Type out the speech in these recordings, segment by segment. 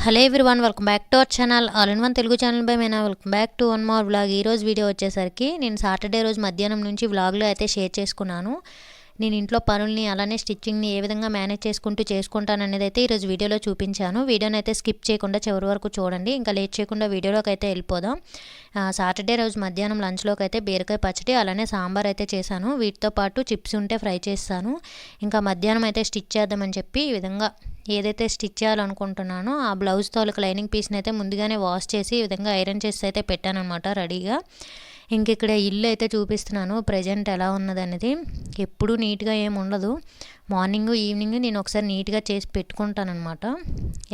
Hello everyone, welcome back to our channel all in one Telugu channel by Mena. Welcome back to one more vlog. ఈరోజు video వచ్చేసరికి నేను Saturday రోజు మధ్యాహ్నం నుంచి వ్లాగ్లో అయితే షేర్ చేసుకున్నాను. నేను ఇంట్లో పనుల్ని అలానే స్టిచ్చింగ్ని ఏ విధంగా మేనేజ్ చేసుకుంటాను అనేది అయితే ఈరోజు వీడియోలో చూపించాను. వీడియోని అయితే స్కిప్ చేయకుండా చివరి వరకు చూడండి. ఇంకా లేట్ చేయకుండా వీడియోలోకి అయితే వెళ్ళిపోదాం. సాటర్డే రోజు మధ్యాహ్నం లంచ్లోకి అయితే బీరకాయ పచ్చడి అలానే సాంబార్ అయితే చేశాను. వీటితో పాటు చిప్స్ ఉంటే ఫ్రై చేస్తాను. ఇంకా మధ్యాహ్నం అయితే స్టిచ్ చేద్దామని చెప్పి ఈ విధంగా ఏదైతే స్టిచ్ చేయాలనుకుంటున్నానో ఆ బ్లౌజ్ తాలూకు లైనింగ్ పీస్ని అయితే ముందుగానే వాష్ చేసి ఈ విధంగా ఐరన్ చేసి అయితే పెట్టానమాట రెడీగా. ఇంక ఇక్కడ ఇల్లు అయితే చూపిస్తున్నాను ప్రజెంట్ ఎలా ఉన్నదనేది. ఎప్పుడూ నీట్గా ఏమి ఉండదు. మార్నింగ్ ఈవినింగ్ నేను ఒకసారి నీట్గా చేసి పెట్టుకుంటానమాట.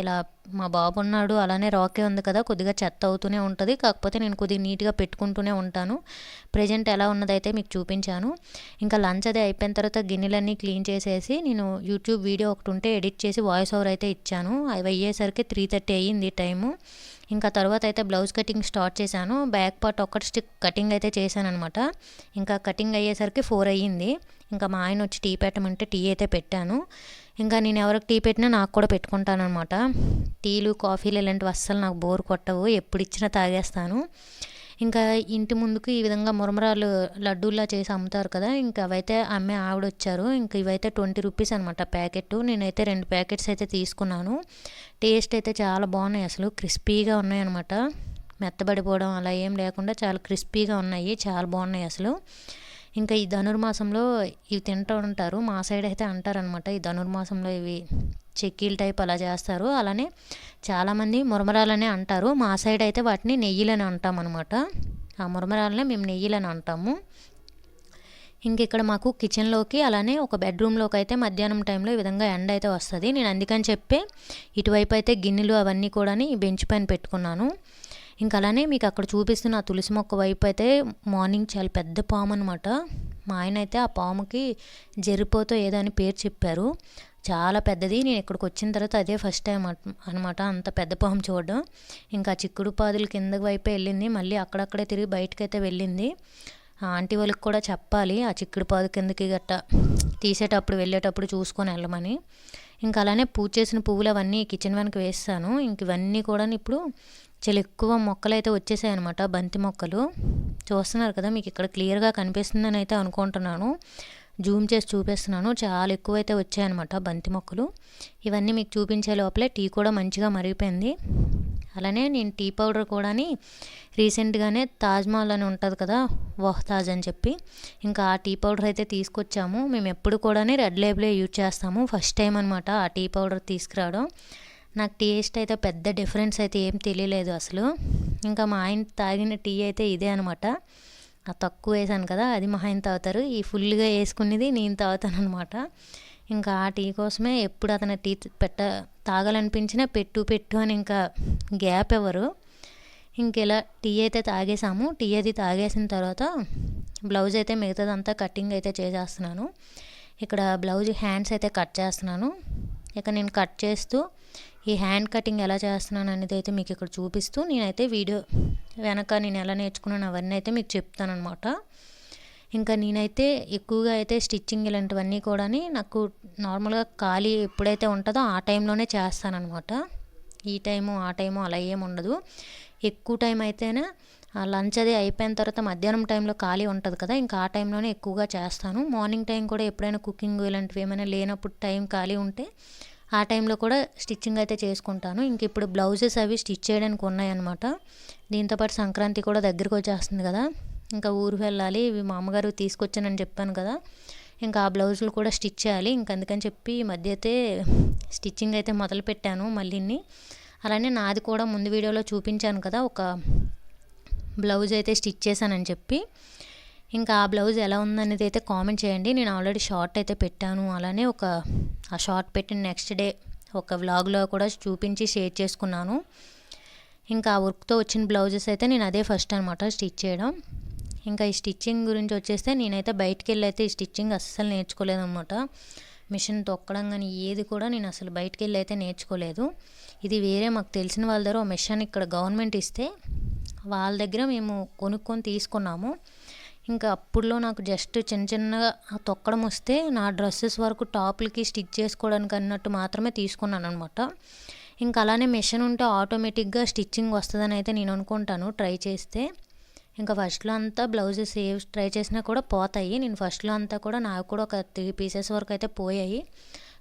ఇలా మా బాబు ఉన్నాడు, అలానే రాకే ఉంది కదా, కొద్దిగా చెత్త అవుతూనే ఉంటుంది. కాకపోతే నేను కొద్దిగా నీట్గా పెట్టుకుంటూనే ఉంటాను. ప్రజెంట్ ఎలా ఉన్నదైతే మీకు చూపించాను. ఇంకా లంచ్ అది అయిపోయిన తర్వాత గిన్నెలన్నీ క్లీన్ చేసేసి నేను యూట్యూబ్ వీడియో ఒకటి ఉంటే ఎడిట్ చేసి వాయిస్ ఓవర్ అయితే ఇచ్చాను. అవి అయ్యేసరికి 3:30 అయ్యింది టైము. ఇంకా తర్వాత అయితే బ్లౌజ్ కటింగ్ స్టార్ట్ చేశాను. బ్యాక్ పార్ట్ ఒక్కటి స్టిక్ కటింగ్ అయితే చేశాను అనమాట. ఇంకా కటింగ్ అయ్యేసరికి 4 అయ్యింది. ఇంకా మా ఆయన వచ్చి టీ పెట్టమంటే టీ అయితే పెట్టాను. ఇంకా నేను ఎవరికి టీ పెట్టినా నాకు కూడా పెట్టుకుంటాను అనమాట. టీలు కాఫీలు ఇలాంటివి అస్సలు నాకు బోర్ కొట్టవు, ఎప్పుడు ఇచ్చినా తాగేస్తాను. ఇంకా ఇంటి ముందుకు ఈ విధంగా మురమరాలు లడ్డూల్లా చేసి అమ్ముతారు కదా, ఇంకా అవైతే అమ్మే ఆవిడ వచ్చారు. ఇంకా ఇవైతే 20 రూపీస్ అనమాట ప్యాకెట్. నేనైతే 2 ప్యాకెట్స్ అయితే తీసుకున్నాను. టేస్ట్ అయితే చాలా బాగున్నాయి, అసలు క్రిస్పీగా ఉన్నాయి అనమాట. మెత్తబడిపోవడం అలా ఏం లేకుండా చాలా క్రిస్పీగా ఉన్నాయి, చాలా బాగున్నాయి అసలు. ఇంకా ఈ ధనుర్మాసంలో ఇవి తింటూ ఉంటారు, మా సైడ్ అయితే అంటారనమాట. ఈ ధనుర్మాసంలో ఇవి చెక్కీల టైప్ అలా చేస్తారు. అలానే చాలామంది మురమరాలనే అంటారు. మా సైడ్ అయితే వాటిని నెయ్యిలని అంటాం అనమాట. ఆ మురమరాలనే మేము నెయ్యిలని అంటాము. ఇంక ఇక్కడ మాకు కిచెన్లోకి అలానే ఒక బెడ్రూమ్లోకి అయితే మధ్యాహ్నం టైంలో ఈ విధంగా ఎండ అయితే వస్తుంది. నేను అందుకని చెప్పి ఇటువైపు అయితే గిన్నెలు అవన్నీ కూడా బెంచ్ పైన పెట్టుకున్నాను. ఇంకా అలానే మీకు అక్కడ చూపిస్తున్న ఆ తులసి మొక్క వైపు అయితే మార్నింగ్ చాలా పెద్ద పాము అనమాట. మా ఆయన అయితే ఆ పాముకి జరిపోతో ఏదో అని పేరు చెప్పారు. చాలా పెద్దది. నేను ఇక్కడికి వచ్చిన తర్వాత అదే ఫస్ట్ టైం అనమాట అంత పెద్ద పాము చూడడం. ఇంకా చిక్కుడు పాదులు కింద వైపే వెళ్ళింది, మళ్ళీ అక్కడక్కడే తిరిగి బయటకైతే వెళ్ళింది. ఆంటీ వాళ్ళకి కూడా చెప్పాలి ఆ చిక్కుడు పాదు కిందకి గట్ట తీసేటప్పుడు వెళ్ళేటప్పుడు చూసుకొని వెళ్ళమని. ఇంకా అలానే పూజ చేసిన పువ్వులు అవన్నీ కిచెన్ వెనక వేస్తాను. ఇంక ఇవన్నీ కూడా ఇప్పుడు చాలా ఎక్కువ మొక్కలు అయితే వచ్చేసాయి అనమాట, బంతి మొక్కలు. చూస్తున్నారు కదా, మీకు ఇక్కడ క్లియర్గా కనిపిస్తుందని అయితే అనుకుంటున్నాను. జూమ్ చేసి చూపిస్తున్నాను. చాలా ఎక్కువ అయితే వచ్చాయన్నమాట బంతి మొక్కలు. ఇవన్నీ మీకు చూపించే లోపలే టీ కూడా మంచిగా మరిగిపోయింది. అలానే నేను టీ పౌడర్ కూడా రీసెంట్గానే తాజ్మహల్ అని ఉంటుంది కదా, వాహ్ తాజ్ అని చెప్పి, ఇంకా ఆ టీ పౌడర్ అయితే తీసుకొచ్చాము. మేము ఎప్పుడు కూడా రెడ్ లేబులే యూజ్ చేస్తాము. ఫస్ట్ టైం అనమాట ఆ టీ పౌడర్ తీసుకురావడం. నాకు టేస్ట్ అయితే పెద్ద డిఫరెన్స్ అయితే ఏం తెలియలేదు అసలు. ఇంకా మా ఆయన తాగిన టీ అయితే ఇదే అనమాట. ఆ తక్కువ వేసాను కదా, అది మా ఆయన తాగుతారు. ఈ ఫుల్గా వేసుకునేది నేను తాగుతాను అనమాట. ఇంకా ఆ టీ కోసమే ఎప్పుడు అతను టీ తాగాలనిపించినా పెట్టు అని ఇంకా గ్యాప్ ఎవరు. ఇంకెలా టీ అయితే తాగేసాము. టీ అది తాగేసిన తర్వాత బ్లౌజ్ అయితే మిగతాదంతా కటింగ్ అయితే చేసేస్తున్నాను. ఇక్కడ బ్లౌజ్ హ్యాండ్స్ అయితే కట్ చేస్తున్నాను. ఇక నేను కట్ చేస్తూ ఈ హ్యాండ్ కటింగ్ ఎలా చేస్తున్నాను అనేది అయితే మీకు ఇక్కడ చూపిస్తూ నేనైతే వీడియో వెనక నేను ఎలా నేర్చుకున్నాను అవన్నీ అయితే మీకు చెప్తాను అనమాట. ఇంకా నేనైతే ఎక్కువగా అయితే స్టిచ్చింగ్ ఇలాంటివన్నీ కూడా నాకు నార్మల్గా ఖాళీ ఎప్పుడైతే ఉంటుందో ఆ టైంలోనే చేస్తానన్నమాట. ఈ టైము ఆ టైము అలా ఏమి ఉండదు. ఎక్కువ టైం అయితేనే లంచ్ అది అయిపోయిన తర్వాత మధ్యాహ్నం టైంలో ఖాళీ ఉంటుంది కదా, ఇంకా ఆ టైంలోనే ఎక్కువగా చేస్తాను. మార్నింగ్ టైం కూడా ఎప్పుడైనా కుకింగ్ ఇలాంటివి ఏమైనా లేనప్పుడు టైం ఖాళీ ఉంటే ఆ టైంలో కూడా స్టిచ్చింగ్ అయితే చేసుకుంటాను. ఇంక ఇప్పుడు బ్లౌజెస్ అవి స్టిచ్ చేయడానికి ఉన్నాయన్నమాట. దీంతోపాటు సంక్రాంతి కూడా దగ్గరికి వచ్చేస్తుంది కదా, ఇంకా ఊరు వెళ్ళాలి. ఇవి మా అమ్మగారు తీసుకొచ్చానని చెప్పాను కదా, ఇంకా ఆ బ్లౌజులు కూడా స్టిచ్ చేయాలి. ఇంక అందుకని చెప్పి ఈ మధ్య అయితే స్టిచ్చింగ్ అయితే మొదలు పెట్టాను మళ్ళీని. అలానే నాది కూడా ముందు వీడియోలో చూపించాను కదా, ఒక బ్లౌజ్ అయితే స్టిచ్ చేశానని చెప్పి. ఇంకా ఆ బ్లౌజ్ ఎలా ఉందనేది అయితే కామెంట్ చేయండి. నేను ఆల్రెడీ షార్ట్ అయితే పెట్టాను. అలానే ఆ షార్ట్ పెట్టిన నెక్స్ట్ డే ఒక వ్లాగ్లో కూడా చూపించి షేర్ చేసుకున్నాను. ఇంకా ఆ వర్క్తో వచ్చిన బ్లౌజెస్ అయితే నేను అదే ఫస్ట్ అనమాట స్టిచ్ చేయడం. ఇంకా ఈ స్టిచ్చింగ్ గురించి వచ్చేస్తే నేనైతే బయటికి వెళ్ళి అయితే ఈ స్టిచ్చింగ్ అస్సలు నేర్చుకోలేదన్నమాట. మిషన్ తొక్కడం కానీ ఏది కూడా నేను అసలు బయటికి వెళ్ళి అయితే నేర్చుకోలేదు. ఇది వేరే మాకు తెలిసిన వాళ్ళ దగ్గర ఒక మిషన్ ఇక్కడ గవర్నమెంట్ ఇస్తే వాళ్ళ దగ్గర మేము కొనుక్కొని తీసుకున్నాము. ఇంకా అప్పుడులో నాకు జస్ట్ చిన్నగా తొక్కడం వస్తే నా డ్రెస్సెస్ వరకు టాపులకి స్టిచ్ చేసుకోవడానికి అన్నట్టు మాత్రమే తీసుకున్నాను అనమాట. ఇంకా అలానే మెషిన్ ఉంటే ఆటోమేటిక్గా స్టిచ్చింగ్ వస్తుందని అయితే నేను అనుకుంటాను ట్రై చేస్తే. ఇంకా ఫస్ట్లో అంతా బ్లౌజెస్ ఏ ట్రై చేసినా కూడా పోతాయి. నేను ఫస్ట్లో అంతా కూడా నాకు కూడా ఒక 3 పీసెస్ వరకు అయితే పోయాయి.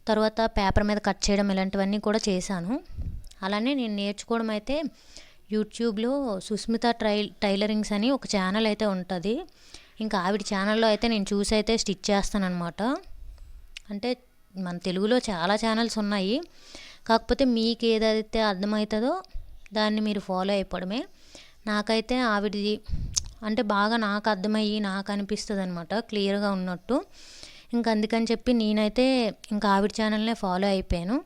తర్వాత పేపర్ మీద కట్ చేయడం ఇలాంటివన్నీ కూడా చేశాను. అలానే నేను నేర్చుకోవడం అయితే యూట్యూబ్లో సుస్మిత టైలరింగ్స్ అని ఒక ఛానల్ అయితే ఉంటుంది. ఇంకా ఆవిడ ఛానల్లో అయితే నేను చూసి అయితే స్టిచ్ చేస్తానన్నమాట. అంటే మన తెలుగులో చాలా ఛానల్స్ ఉన్నాయి, కాకపోతే మీకు ఏదైతే అర్థమవుతుందో దాన్ని మీరు ఫాలో అయిపోవడమే. నాకైతే ఆవిడది అంటే బాగా నాకు అర్థమయ్యి నాకు అనిపిస్తుంది అనమాట క్లియర్గా ఉన్నట్టు. ఇంకా అందుకని చెప్పి నేనైతే ఇంకా ఆవిడ ఛానల్నే ఫాలో అయిపోయాను.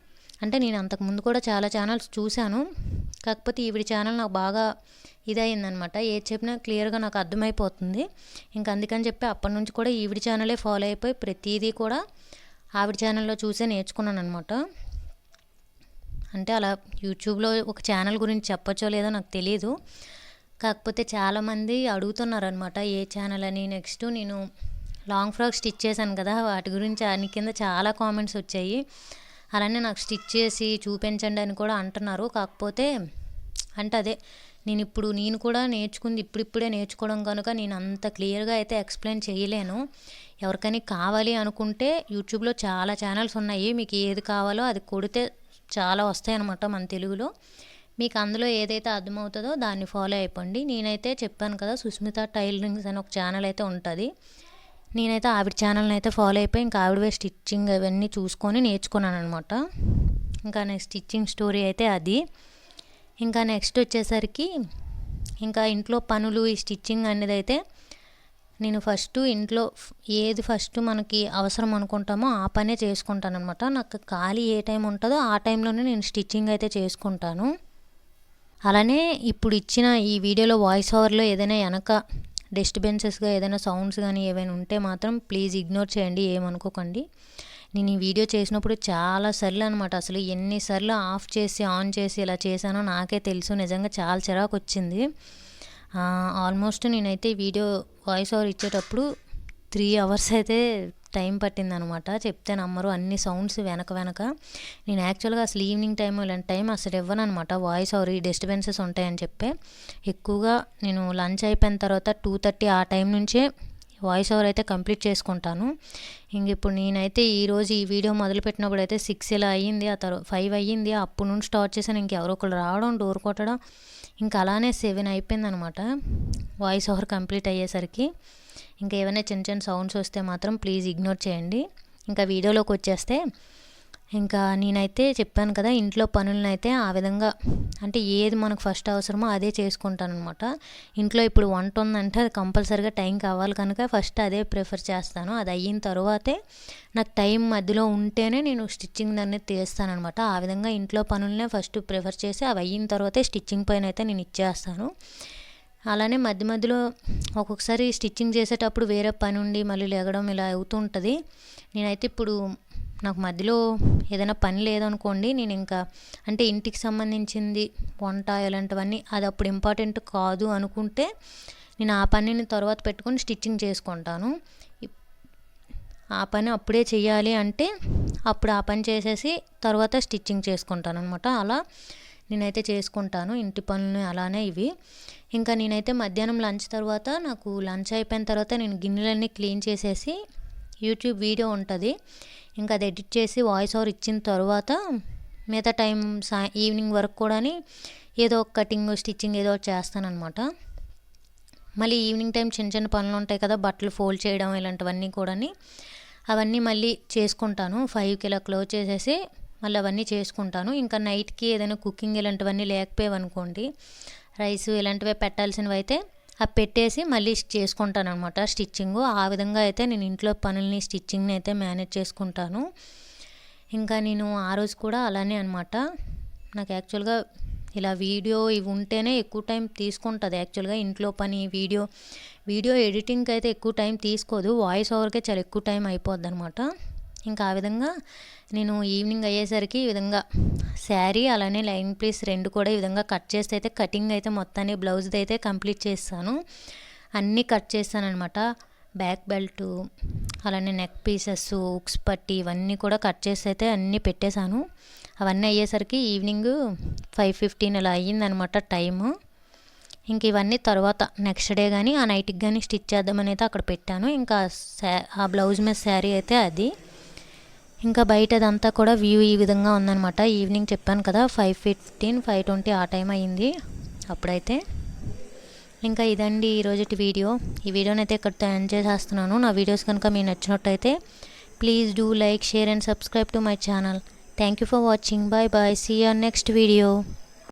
అంటే నేను అంతకుముందు కూడా చాలా ఛానల్స్ చూశాను, కాకపోతే ఈవిడ ఛానల్ నాకు బాగా ఇదయిందనమాట. ఏది చెప్పినా క్లియర్గా నాకు అర్థమైపోతుంది. ఇంకా అందుకని చెప్పి అప్పటి నుంచి కూడా ఈవిడ ఛానలే ఫాలో అయిపోయి ప్రతిదీ కూడా ఆవిడ ఛానల్లో చూసే నేర్చుకున్నాను అనమాట. అంటే అలా యూట్యూబ్లో ఒక ఛానల్ గురించి చెప్పచ్చో లేదో నాకు తెలియదు, కాకపోతే చాలామంది అడుగుతున్నారనమాట ఏ ఛానల్ అని. నెక్స్ట్ నేను లాంగ్ ఫ్రాక్ స్టిచ్ చేశాను కదా, వాటి గురించి అన్ని కింద చాలా కామెంట్స్ వచ్చాయి. అలానే నాకు స్టిచ్ చేసి చూపించండి అని కూడా అంటున్నారు. కాకపోతే అంటే అదే నేను కూడా నేర్చుకుంది ఇప్పుడిప్పుడే నేర్చుకోవడం కనుక నేను అంత క్లియర్గా అయితే ఎక్స్ప్లెయిన్ చేయలేను. ఎవరికైనా కావాలి అనుకుంటే యూట్యూబ్లో చాలా ఛానల్స్ ఉన్నాయి, మీకు ఏది కావాలో అది కొడితే చాలా వస్తాయి అన్నమాట మన తెలుగులో. మీకు అందులో ఏదైతే అర్థమవుతుందో దాన్ని ఫాలో అయిపోండి. నేనైతే చెప్పాను కదా సుస్మిత టైలరింగ్స్ అని ఒక ఛానల్ అయితే ఉంటుంది. నేనైతే ఆవిడ ఛానల్ని అయితే ఫాలో అయిపోయి ఇంకా ఆవిడవే స్టిచ్చింగ్ అవన్నీ చూసుకొని నేర్చుకున్నాను అనమాట. ఇంకా నెక్స్ట్ స్టిచ్చింగ్ స్టోరీ అయితే అది. ఇంకా నెక్స్ట్ వచ్చేసరికి ఇంకా ఇంట్లో పనులు ఈ స్టిచ్చింగ్ అనేది అయితే నేను ఇంట్లో ఏది మనకి అవసరం అనుకుంటామో ఆ పనే చేసుకుంటాను అనమాట. నాకు ఖాళీ ఏ టైం ఉంటుందో ఆ టైంలోనే నేను స్టిచ్చింగ్ అయితే చేసుకుంటాను. అలానే ఇప్పుడు ఇచ్చిన ఈ వీడియోలో వాయిస్ ఓవర్లో ఏదైనా వెనక డిస్టర్బెన్సెస్గా ఏదైనా సౌండ్స్ కానీ ఏవైనా ఉంటే మాత్రం ప్లీజ్ ఇగ్నోర్ చేయండి, ఏమనుకోకండి. నేను ఈ వీడియో చేసినప్పుడు చాలాసార్లు అనమాట, అసలు ఎన్నిసార్లు ఆఫ్ చేసి ఆన్ చేసి ఇలా చేశానో నాకే తెలుసు. నిజంగా చాలా చిరాకు వచ్చింది. ఆల్మోస్ట్ నేనైతే వీడియో వాయిస్ ఓవర్ ఇచ్చేటప్పుడు 3 hours అయితే టైం పట్టిందనమాట. చెప్తే నమ్మరు, అన్ని సౌండ్స్ వెనక. నేను యాక్చువల్గా అసలు ఈవినింగ్ టైం ఇలాంటి టైం అసలు ఇవ్వను అనమాట వాయిస్ ఓవర్, ఈ డిస్టర్బెన్సెస్ ఉంటాయని చెప్పి. ఎక్కువగా నేను లంచ్ అయిపోయిన తర్వాత 2:30 ఆ టైం నుంచే వాయిస్ ఓవర్ అయితే కంప్లీట్ చేసుకుంటాను. ఇప్పుడు నేనైతే ఈరోజు ఈ వీడియో మొదలుపెట్టినప్పుడు అయితే 6 ఇలా అయ్యింది, ఆ తర్వాత 5 అయ్యింది. అప్పుడు నుండి స్టార్ట్ చేశాను. ఇంకెవరో ఒకరు రావడం, డోర్ కొట్టడం, ఇంకా అలానే 7 అయిపోయిందనమాట వాయిస్ ఓవర్ కంప్లీట్ అయ్యేసరికి. ఇంకా ఏమైనా చిన్న సౌండ్స్ వస్తే మాత్రం ప్లీజ్ ఇగ్నోర్ చేయండి. ఇంకా వీడియోలోకి వచ్చేస్తే ఇంకా నేనైతే చెప్పాను కదా ఇంట్లో పనులను అయితే ఆ విధంగా అంటే ఏది మనకు ఫస్ట్ అవసరమో అదే చేసుకుంటాను అనమాట. ఇంట్లో ఇప్పుడు వంట ఉందంటే అది కంపల్సరీగా టైం కావాలి కనుక ఫస్ట్ అదే ప్రిఫర్ చేస్తాను. అది అయిన తర్వాతే నాకు టైం మధ్యలో ఉంటేనే నేను స్టిచ్చింగ్ అనేది తీస్తాను అనమాట. ఆ విధంగా ఇంట్లో పనులనే ఫస్ట్ ప్రిఫర్ చేసి అవి అయిన తర్వాతే స్టిచ్చింగ్ పైన అయితే నేను ఇచ్చేస్తాను. అలానే మధ్యలో ఒక్కొక్కసారి స్టిచ్చింగ్ చేసేటప్పుడు వేరే పని ఉండి మళ్ళీ లెగడం ఇలా అవుతుంటుంది. నేనైతే ఇప్పుడు నాకు మధ్యలో ఏదైనా పని లేదనుకోండి, నేను ఇంకా అంటే ఇంటికి సంబంధించింది వంట ఇలాంటివన్నీ అది అప్పుడు ఇంపార్టెంట్ కాదు అనుకుంటే నేను ఆ పనిని తర్వాత పెట్టుకొని స్టిచ్చింగ్ చేసుకుంటాను. ఆ పని అప్పుడే చేయాలి అంటే అప్పుడు ఆ పని చేసేసి తర్వాత స్టిచ్చింగ్ చేసుకుంటాను అనమాట. అలా నేనైతే చేసుకుంటాను ఇంటి పనులు అలానే ఇవి. ఇంకా నేనైతే మధ్యాహ్నం లంచ్ తర్వాత నాకు లంచ్ అయిపోయిన తర్వాత నేను గిన్నెలన్నీ క్లీన్ చేసేసి యూట్యూబ్ వీడియో ఉంటుంది, ఇంకా అది ఎడిట్ చేసి వాయిస్ ఓవర్ ఇచ్చిన తర్వాత మిగతా టైం ఈవినింగ్ వరకు కూడా ఏదో ఒక కటింగ్ స్టిచ్చింగ్ ఏదో ఒకటి చేస్తానన్నమాట. మళ్ళీ ఈవినింగ్ టైం చిన్న పనులు ఉంటాయి కదా, బట్టలు ఫోల్డ్ చేయడం ఇలాంటివన్నీ కూడా అవన్నీ మళ్ళీ చేసుకుంటాను. 5కి ఇలా క్లోజ్ చేసేసి మళ్ళీ అవన్నీ చేసుకుంటాను. ఇంకా నైట్కి ఏదైనా కుకింగ్ ఇలాంటివన్నీ లేకపోయావనుకోండి, రైస్ ఇలాంటివే పెట్టాల్సినవి అయితే అవి పెట్టేసి మళ్ళీ చేసుకుంటాను అనమాట స్టిచ్చింగ్. ఆ విధంగా అయితే నేను ఇంట్లో పనుల్ని స్టిచ్చింగ్ని అయితే మేనేజ్ చేసుకుంటాను. ఇంకా నేను ఆ రోజు కూడా అలానే అనమాట. నాకు యాక్చువల్గా ఇలా వీడియో ఇవి ఉంటేనే ఎక్కువ టైం తీసుకుంటుంది. యాక్చువల్గా ఇంట్లో పని వీడియో ఎడిటింగ్కి అయితే ఎక్కువ టైం తీసుకోదు, వాయిస్ ఓవర్కే చాలా ఎక్కువ టైం అయిపోద్ది అనమాట. ఇంకా ఆ విధంగా నేను ఈవినింగ్ అయ్యేసరికి ఈ విధంగా శారీ అలానే లైన్ పీస్ 2 కూడా ఈ విధంగా కట్ చేస్తే అయితే కటింగ్ అయితే మొత్తాన్ని బ్లౌజ్ది అయితే కంప్లీట్ చేస్తాను. అన్నీ కట్ చేస్తాను అనమాట. బ్యాక్ బెల్ట్, అలానే నెక్ పీసెస్, ఉక్స్ పట్టి ఇవన్నీ కూడా కట్ చేసి అయితే అన్నీ పెట్టేశాను. అవన్నీ అయ్యేసరికి ఈవినింగ్ 5:15 అలా అయ్యిందనమాట టైము. ఇంక ఇవన్నీ తర్వాత నెక్స్ట్ డే కానీ ఆ నైట్కి కానీ స్టిచ్ చేద్దామని అయితే అక్కడ పెట్టాను. ఇంకా ఆ బ్లౌజ్ మీద శారీ అయితే అది. ఇంకా బయట అదంతా కూడా వ్యూ ఈ విధంగా ఉందనమాట. ఈవినింగ్ చెప్పాను కదా 5:15, 5:20 ఆ టైం అయ్యింది అప్పుడైతే. ఇంకా ఇదండి ఈరోజుటి వీడియో. ఈ వీడియోని అయితే ఇక్కడితో ఎండ్ చేసేస్తున్నాను. నా వీడియోస్ కనుక మీకు నచ్చినట్టయితే please do like, share and subscribe to my channel. Thank you for watching. Bye bye. See you on next video.